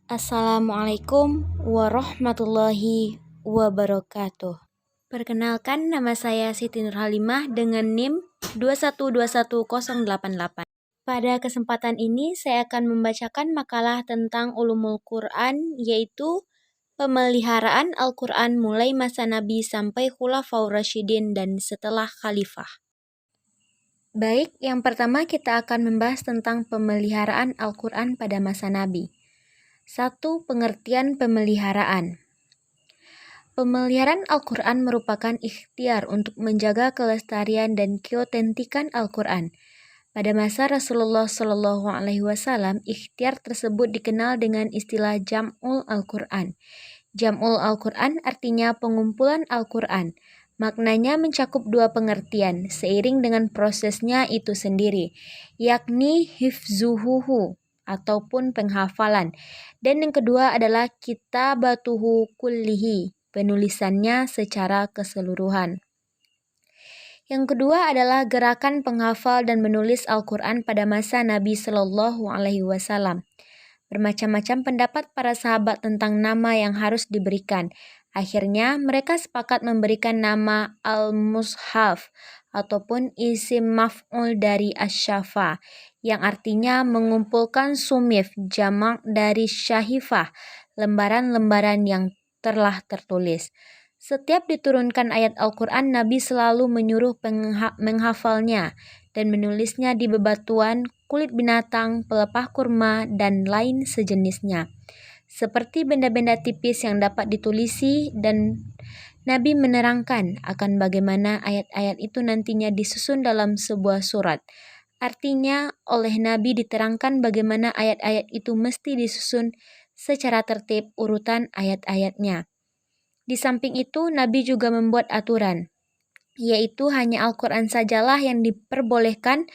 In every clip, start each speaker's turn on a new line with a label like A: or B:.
A: Assalamualaikum warahmatullahi wabarakatuh. Perkenalkan, nama saya Siti Nurhalimah dengan NIM 2121088. Pada kesempatan ini saya akan membacakan makalah tentang ulumul Quran, yaitu pemeliharaan Al-Quran mulai masa Nabi sampai Khulafaur Rasyidin dan setelah Khalifah. Baik, yang pertama kita akan membahas tentang pemeliharaan Al-Quran pada masa Nabi. 1. Pengertian pemeliharaan. Pemeliharaan Al-Quran merupakan ikhtiar untuk menjaga kelestarian dan keotentikan Al-Quran. Pada masa Rasulullah SAW, ikhtiar tersebut dikenal dengan istilah Jam'ul Al-Quran. Jam'ul Al-Quran artinya pengumpulan Al-Quran. Maknanya mencakup dua pengertian, seiring dengan prosesnya itu sendiri, yakni hifzuhuhu, ataupun penghafalan. Dan yang kedua adalah kitabatuhu kullihi, penulisannya secara keseluruhan. Yang kedua adalah gerakan penghafal dan menulis Al-Quran pada masa Nabi Shallallahu Alaihi Wasallam. Bermacam-macam pendapat para sahabat tentang nama yang harus diberikan. Akhirnya mereka sepakat memberikan nama Al-Mushaf ataupun isim maf'ul dari asy-syafa, yang artinya mengumpulkan sumif, jamak dari syahifah, lembaran-lembaran yang telah tertulis. Setiap diturunkan ayat Al-Quran, Nabi selalu menyuruh menghafalnya dan menulisnya di bebatuan, kulit binatang, pelepah kurma, dan lain sejenisnya, seperti benda-benda tipis yang dapat ditulisi, dan Nabi menerangkan akan bagaimana ayat-ayat itu nantinya disusun dalam sebuah surat. Artinya, oleh Nabi diterangkan bagaimana ayat-ayat itu mesti disusun secara tertib urutan ayat-ayatnya. Di samping itu, Nabi juga membuat aturan, yaitu hanya Al-Quran sajalah yang diperbolehkan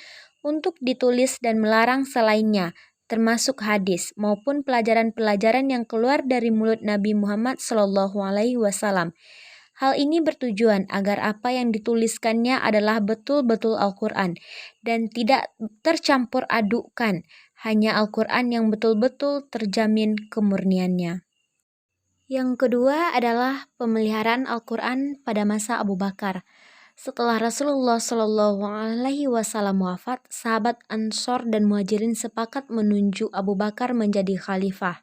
A: untuk ditulis dan melarang selainnya, termasuk hadis maupun pelajaran-pelajaran yang keluar dari mulut Nabi Muhammad SAW. Hal ini bertujuan agar apa yang dituliskannya adalah betul-betul Al-Quran dan tidak tercampur adukkan, hanya Al-Quran yang betul-betul terjamin kemurniannya. Yang kedua adalah pemeliharaan Al-Quran pada masa Abu Bakar. Setelah Rasulullah Shallallahu Alaihi Wasallam wafat, sahabat Ansor dan Muhajirin sepakat menunjuk Abu Bakar menjadi khalifah.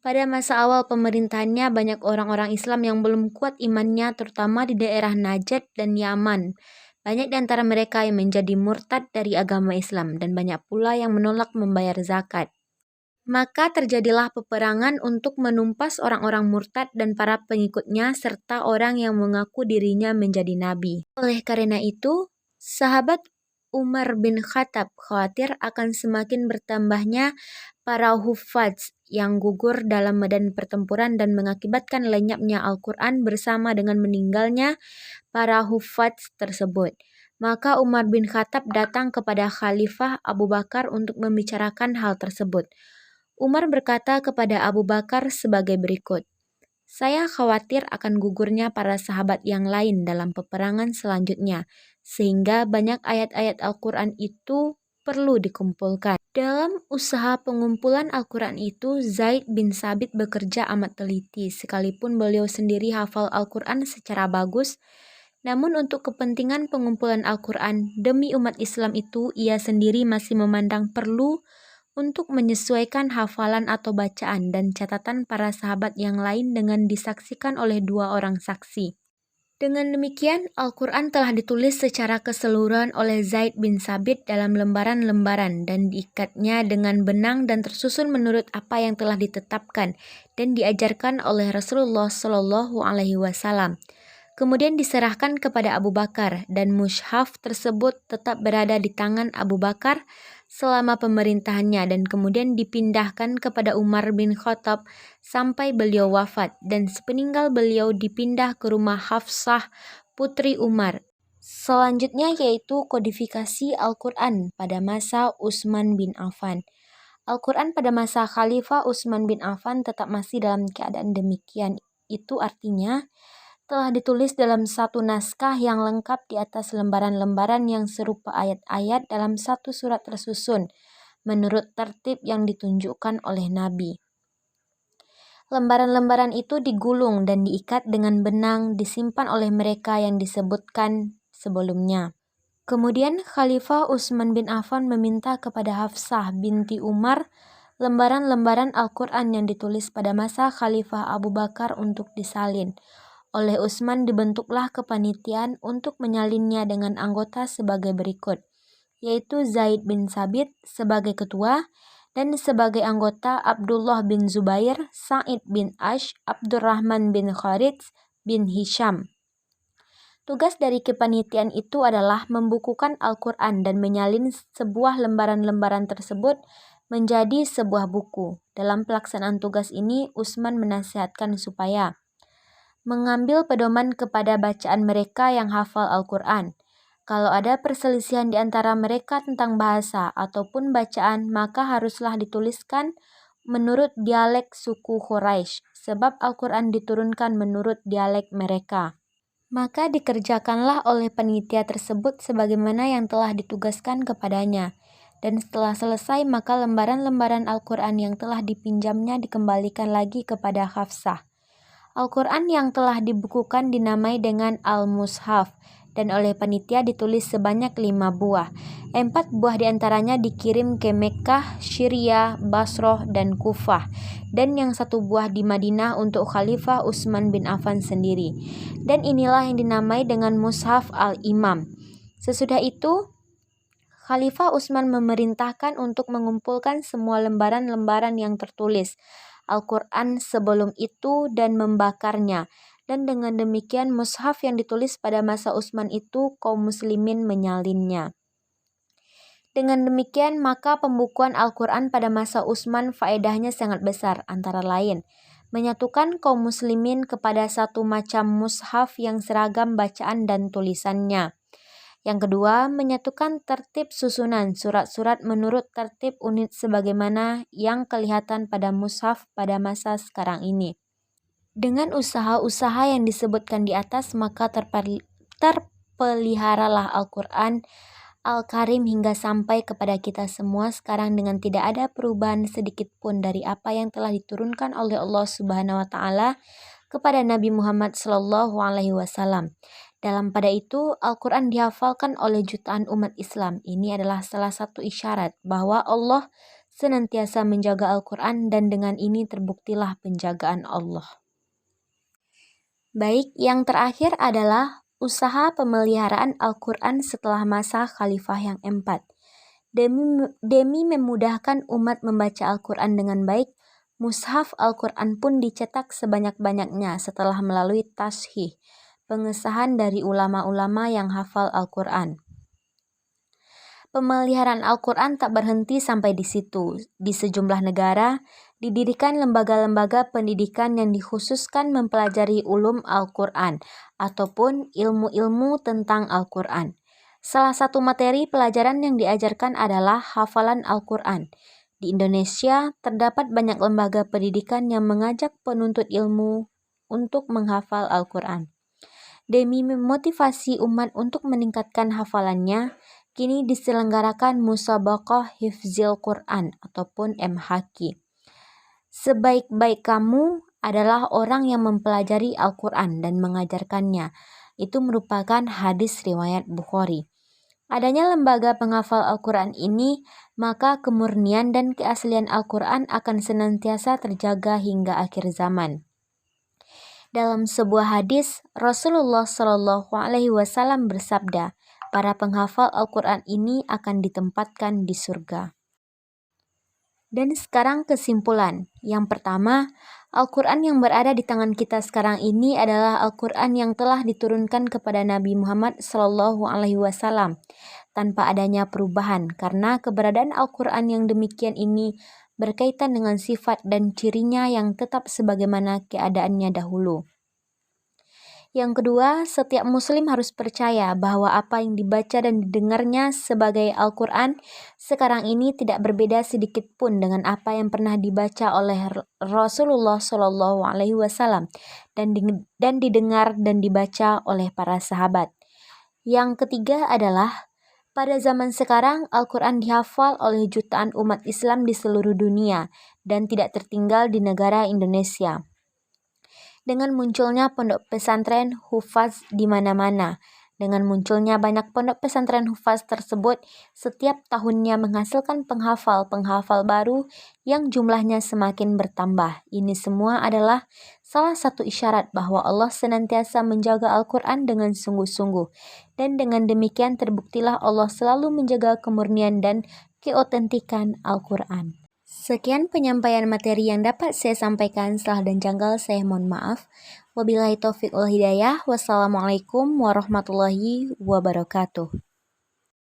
A: Pada masa awal pemerintahannya, banyak orang-orang Islam yang belum kuat imannya, terutama di daerah Najd dan Yaman. Banyak di antara mereka yang menjadi murtad dari agama Islam dan banyak pula yang menolak membayar zakat. Maka terjadilah peperangan untuk menumpas orang-orang murtad dan para pengikutnya serta orang yang mengaku dirinya menjadi nabi. Oleh karena itu, sahabat Umar bin Khattab khawatir akan semakin bertambahnya para hufadz yang gugur dalam medan pertempuran dan mengakibatkan lenyapnya Al-Quran bersama dengan meninggalnya para hufadz tersebut. Maka Umar bin Khattab datang kepada Khalifah Abu Bakar untuk membicarakan hal tersebut. Umar berkata kepada Abu Bakar sebagai berikut, "Saya khawatir akan gugurnya para sahabat yang lain dalam peperangan selanjutnya, sehingga banyak ayat-ayat Al-Quran itu perlu dikumpulkan." Dalam usaha pengumpulan Al-Quran itu, Zaid bin Sabit bekerja amat teliti, sekalipun beliau sendiri hafal Al-Quran secara bagus. Namun untuk kepentingan pengumpulan Al-Quran demi umat Islam itu, ia sendiri masih memandang perlu untuk menyesuaikan hafalan atau bacaan dan catatan para sahabat yang lain dengan disaksikan oleh dua orang saksi. Dengan demikian, Al-Quran telah ditulis secara keseluruhan oleh Zaid bin Sabit dalam lembaran-lembaran dan diikatnya dengan benang dan tersusun menurut apa yang telah ditetapkan dan diajarkan oleh Rasulullah Shallallahu Alaihi Wasallam. Kemudian diserahkan kepada Abu Bakar dan mushaf tersebut tetap berada di tangan Abu Bakar selama pemerintahannya dan kemudian dipindahkan kepada Umar bin Khattab sampai beliau wafat dan sepeninggal beliau dipindah ke rumah Hafsah putri Umar. Selanjutnya yaitu kodifikasi Al-Quran pada masa Utsman bin Affan. Al-Quran pada masa Khalifah Utsman bin Affan tetap masih dalam keadaan demikian. Itu artinya telah ditulis dalam satu naskah yang lengkap di atas lembaran-lembaran yang serupa ayat-ayat dalam satu surat tersusun, menurut tertib yang ditunjukkan oleh Nabi. Lembaran-lembaran itu digulung dan diikat dengan benang disimpan oleh mereka yang disebutkan sebelumnya. Kemudian Khalifah Utsman bin Affan meminta kepada Hafsah binti Umar lembaran-lembaran Al-Quran yang ditulis pada masa Khalifah Abu Bakar untuk disalin. Oleh Utsman dibentuklah kepanitiaan untuk menyalinnya dengan anggota sebagai berikut, yaitu Zaid bin Sabit sebagai ketua, dan sebagai anggota Abdullah bin Zubair, Sa'id bin Ash, Abdurrahman bin Kharits bin Hisham. Tugas dari kepanitiaan itu adalah membukukan Al-Quran dan menyalin sebuah lembaran-lembaran tersebut menjadi sebuah buku. Dalam pelaksanaan tugas ini, Utsman menasihatkan supaya mengambil pedoman kepada bacaan mereka yang hafal Al-Quran. Kalau ada perselisihan di antara mereka tentang bahasa ataupun bacaan, maka haruslah dituliskan menurut dialek suku Quraisy, sebab Al-Quran diturunkan menurut dialek mereka. Maka dikerjakanlah oleh panitia tersebut sebagaimana yang telah ditugaskan kepadanya. Dan setelah selesai, maka lembaran-lembaran Al-Quran yang telah dipinjamnya dikembalikan lagi kepada Hafsah. Al-Quran yang telah dibukukan dinamai dengan Al-Mushaf, dan oleh panitia ditulis sebanyak 5 buah. 4 buah diantaranya dikirim ke Mekkah, Syria, Basroh, dan Kufah, dan yang 1 buah di Madinah untuk Khalifah Utsman bin Affan sendiri. Dan inilah yang dinamai dengan Mushaf Al-Imam. Sesudah itu, Khalifah Utsman memerintahkan untuk mengumpulkan semua lembaran-lembaran yang tertulis Al-Quran sebelum itu dan membakarnya. Dan dengan demikian mushaf yang ditulis pada masa Utsman itu kaum muslimin menyalinnya. Dengan demikian maka pembukuan Al-Quran pada masa Utsman faedahnya sangat besar, antara lain menyatukan kaum muslimin kepada satu macam mushaf yang seragam bacaan dan tulisannya. Yang kedua, menyatukan tertib susunan surat-surat menurut tertib unit sebagaimana yang kelihatan pada mushaf pada masa sekarang ini. Dengan usaha-usaha yang disebutkan di atas, maka terpeliharalah Al-Quran Al-Karim hingga sampai kepada kita semua sekarang dengan tidak ada perubahan sedikit pun dari apa yang telah diturunkan oleh Allah Subhanahu wa taala kepada Nabi Muhammad SAW. Dalam pada itu, Al-Quran dihafalkan oleh jutaan umat Islam. Ini adalah salah satu isyarat bahwa Allah senantiasa menjaga Al-Quran, dan dengan ini terbuktilah penjagaan Allah. Baik, yang terakhir adalah usaha pemeliharaan Al-Quran setelah masa Khalifah yang keempat. Demi memudahkan umat membaca Al-Quran dengan baik, mushaf Al-Quran pun dicetak sebanyak-banyaknya setelah melalui tashih, pengesahan dari ulama-ulama yang hafal Al-Quran. Pemeliharaan Al-Quran tak berhenti sampai di situ. Di sejumlah negara, didirikan lembaga-lembaga pendidikan yang dikhususkan mempelajari ulum Al-Quran ataupun ilmu-ilmu tentang Al-Quran. Salah satu materi pelajaran yang diajarkan adalah hafalan Al-Quran. Di Indonesia, terdapat banyak lembaga pendidikan yang mengajak penuntut ilmu untuk menghafal Al-Quran. Demi memotivasi umat untuk meningkatkan hafalannya, kini diselenggarakan Musabaqah Hifzil Quran ataupun MHQ. Sebaik-baik kamu adalah orang yang mempelajari Al-Quran dan mengajarkannya. Itu merupakan hadis riwayat Bukhari. Adanya lembaga penghafal Al-Quran ini, maka kemurnian dan keaslian Al-Quran akan senantiasa terjaga hingga akhir zaman. Dalam sebuah hadis, Rasulullah SAW bersabda, para penghafal Al-Quran ini akan ditempatkan di surga. Dan sekarang kesimpulan. Yang pertama, Al-Quran yang berada di tangan kita sekarang ini adalah Al-Quran yang telah diturunkan kepada Nabi Muhammad SAW tanpa adanya perubahan, karena keberadaan Al-Quran yang demikian ini berkaitan dengan sifat dan cirinya yang tetap sebagaimana keadaannya dahulu. Yang kedua, setiap muslim harus percaya bahwa apa yang dibaca dan didengarnya sebagai Al-Quran sekarang ini tidak berbeda sedikit pun dengan apa yang pernah dibaca oleh Rasulullah SAW dan didengar dan dibaca oleh para sahabat. Yang ketiga adalah pada zaman sekarang Al-Quran dihafal oleh jutaan umat Islam di seluruh dunia, dan tidak tertinggal di negara Indonesia. Dengan munculnya pondok pesantren hufaz di mana-mana. Dengan munculnya banyak pondok pesantren hufaz tersebut, setiap tahunnya menghasilkan penghafal-penghafal baru yang jumlahnya semakin bertambah. Ini semua adalah salah satu isyarat bahwa Allah senantiasa menjaga Al-Quran dengan sungguh-sungguh. Dan dengan demikian terbuktilah Allah selalu menjaga kemurnian dan keotentikan Al-Quran. Sekian penyampaian materi yang dapat saya sampaikan. Salah dan janggal saya mohon maaf. Wabillahi taufiq wal hidayah. Wassalamualaikum warahmatullahi wabarakatuh.